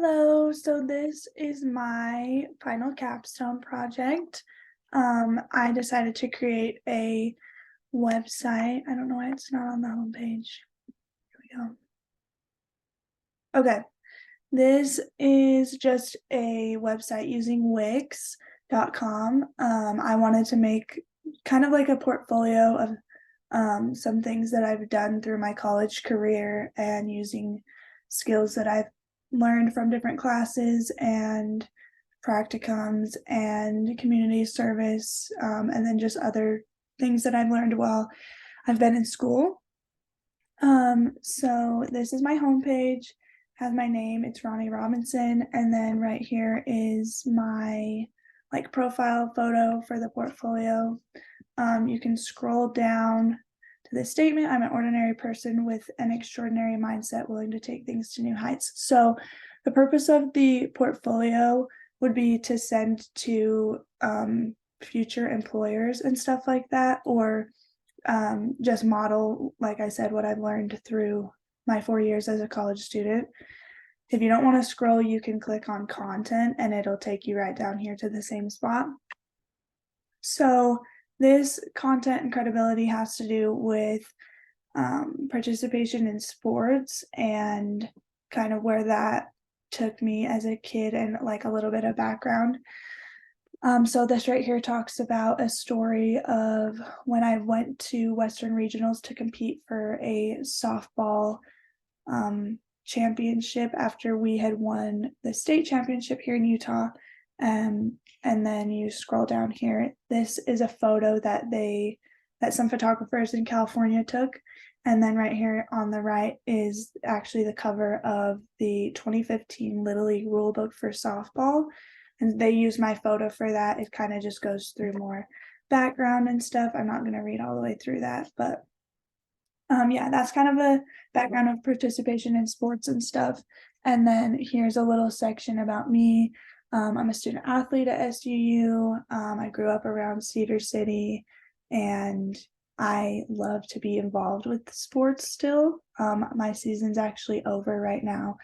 Hello, so this is my final capstone project. I decided to create a website. I don't know why it's not on the homepage. Here we go. Okay, this is just a website using Wix.com. I wanted to make kind of like a portfolio of some things that I've done through my college career and using skills that I've learned from different classes and practicums and community service, and then just other things that I've learned while I've been in school. So this is my homepage, has my name, it's Ronnie Robinson, and then right here is my like profile photo for the portfolio. You can scroll down to this statement. I'm an ordinary person with an extraordinary mindset, willing to take things to new heights. So the purpose of the portfolio would be to send to future employers and stuff like that, or just model, like I said, what I've learned through my 4 years as a college student. If you don't want to scroll, you can click on content and it'll take you right down here to the same spot. So this content and credibility has to do with participation in sports and kind of where that took me as a kid and like a little bit of background. So this right here talks about a story of when I went to Western Regionals to compete for a softball championship after we had won the state championship here in Utah. And then you scroll down here. This is a photo that some photographers in California took. And then right here on the right is actually the cover of the 2015 Little League rulebook for softball. And they use my photo for that. It kind of just goes through more background and stuff. I'm not going to read all the way through that, but yeah, that's kind of a background of participation in sports and stuff. And then here's a little section about me. I'm a student athlete at SUU. I grew up around Cedar City, and I love to be involved with sports still. My season's actually over right now,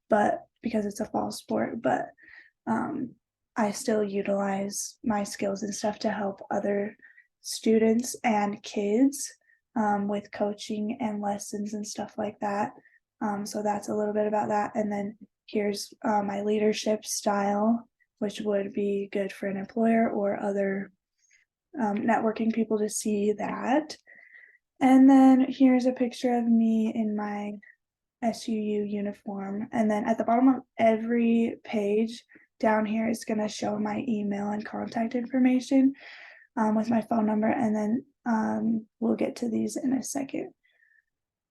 but because it's a fall sport, but I still utilize my skills and stuff to help other students and kids with coaching and lessons and stuff like that. So that's a little bit about that. And then here's my leadership style, which would be good for an employer or other networking people to see that. And then here's a picture of me in my SUU uniform. And then at the bottom of every page down here is going to show my email and contact information with my phone number. And then we'll get to these in a second.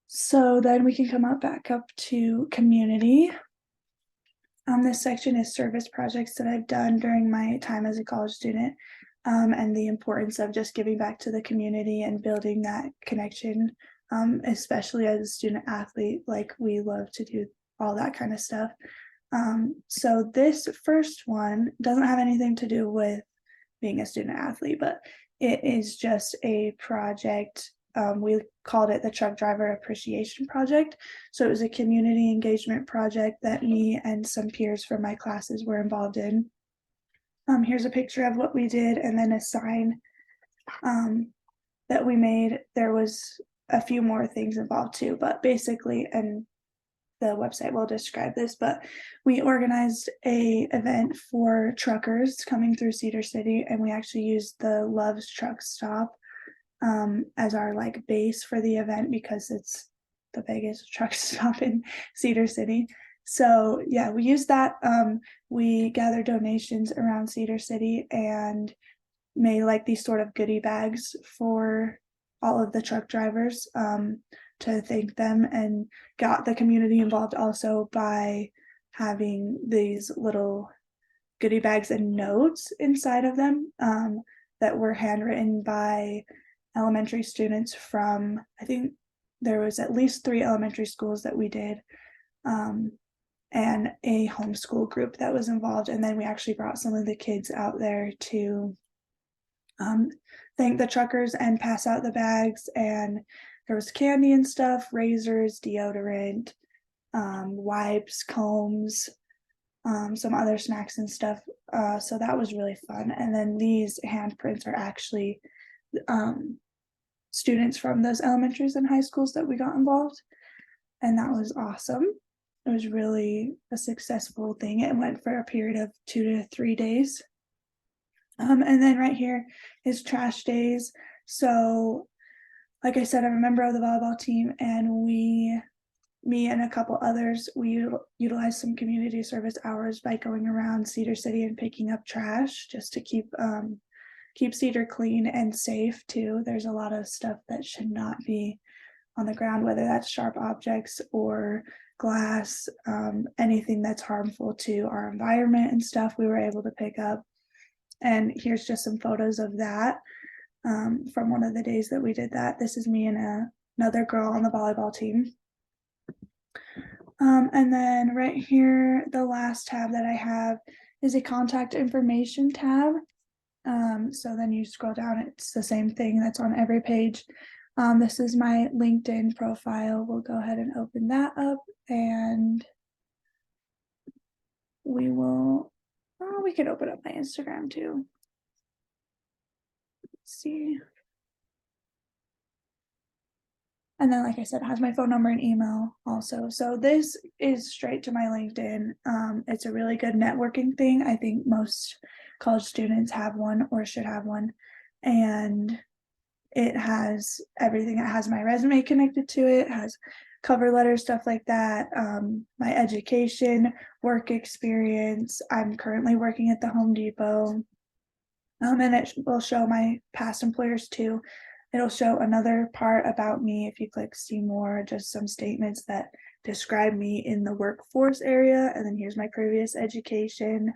So then we can come back up to community. This section is service projects that I've done during my time as a college student, and the importance of just giving back to the community and building that connection, especially as a student athlete. Like, we love to do all that kind of stuff. So this first one doesn't have anything to do with being a student athlete, but it is just a project. We called it the Truck Driver Appreciation Project. So it was a community engagement project that me and some peers from my classes were involved in. Here's a picture of what we did, and then a sign that we made. There was a few more things involved too, but basically, and the website will describe this, but we organized a event for truckers coming through Cedar City, and we actually used the Love's Truck Stop as our like base for the event because it's the biggest truck stop in Cedar City. So yeah, we used that. We gathered donations around Cedar City and made like these sort of goodie bags for all of the truck drivers to thank them, and got the community involved also by having these little goodie bags and notes inside of them that were handwritten by elementary students from, I think there was at least 3 elementary schools that we did, and a homeschool group that was involved. And then we actually brought some of the kids out there to thank the truckers and pass out the bags. And there was candy and stuff, razors, deodorant, wipes, combs, some other snacks and stuff. So that was really fun. And then these handprints are actually students from those elementaries and high schools that we got involved. And that was awesome. It was really a successful thing. It went for a period of 2 to 3 days. And then right here is trash days. So, like I said, I'm a member of the volleyball team, and me and a couple others, we utilize some community service hours by going around Cedar City and picking up trash just to keep Cedar clean and safe too. There's a lot of stuff that should not be on the ground, whether that's sharp objects or glass, anything that's harmful to our environment and stuff we were able to pick up. And here's just some photos of that from one of the days that we did that. This is me and another girl on the volleyball team. And then right here, the last tab that I have is a contact information tab. So then you scroll down, it's the same thing that's on every page. This is my LinkedIn profile. We'll go ahead and open that up, and we can open up my Instagram too. Let's see. And then, like I said, it has my phone number and email also. So this is straight to my LinkedIn. It's a really good networking thing. I think most college students have one or should have one. And it has everything. It has my resume connected to it. It has cover letter, stuff like that. My education, work experience. I'm currently working at the Home Depot. And it will show my past employers too. It'll show another part about me if you click see more, just some statements that describe me in the workforce area. And then here's my previous education,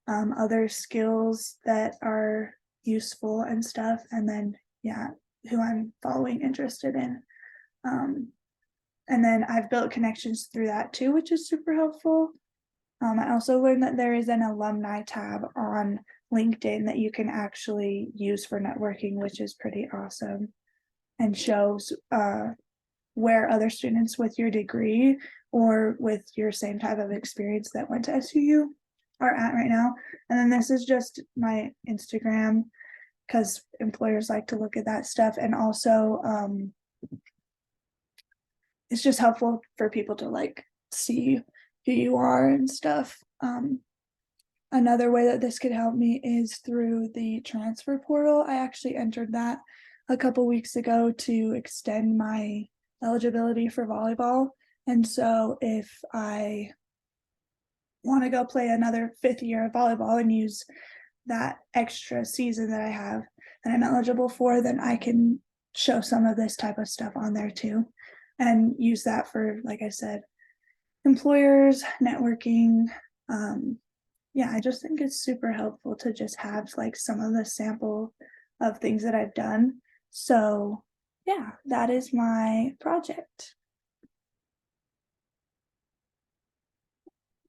other skills that are useful and stuff. And then, yeah, who I'm following, interested in. And then I've built connections through that too, which is super helpful. I also learned that there is an alumni tab on LinkedIn that you can actually use for networking, which is pretty awesome, and shows where other students with your degree or with your same type of experience that went to SUU are at right now. And then this is just my Instagram, because employers like to look at that stuff. And also it's just helpful for people to like see who you are and stuff. Another way that this could help me is through the transfer portal. I actually entered that a couple weeks ago to extend my eligibility for volleyball. And so if I want to go play another 5th year of volleyball and use that extra season that I have that I'm eligible for, then I can show some of this type of stuff on there too, and use that for, like I said, employers, networking. Yeah, I just think it's super helpful to just have like some of the sample of things that I've done. So yeah, that is my project.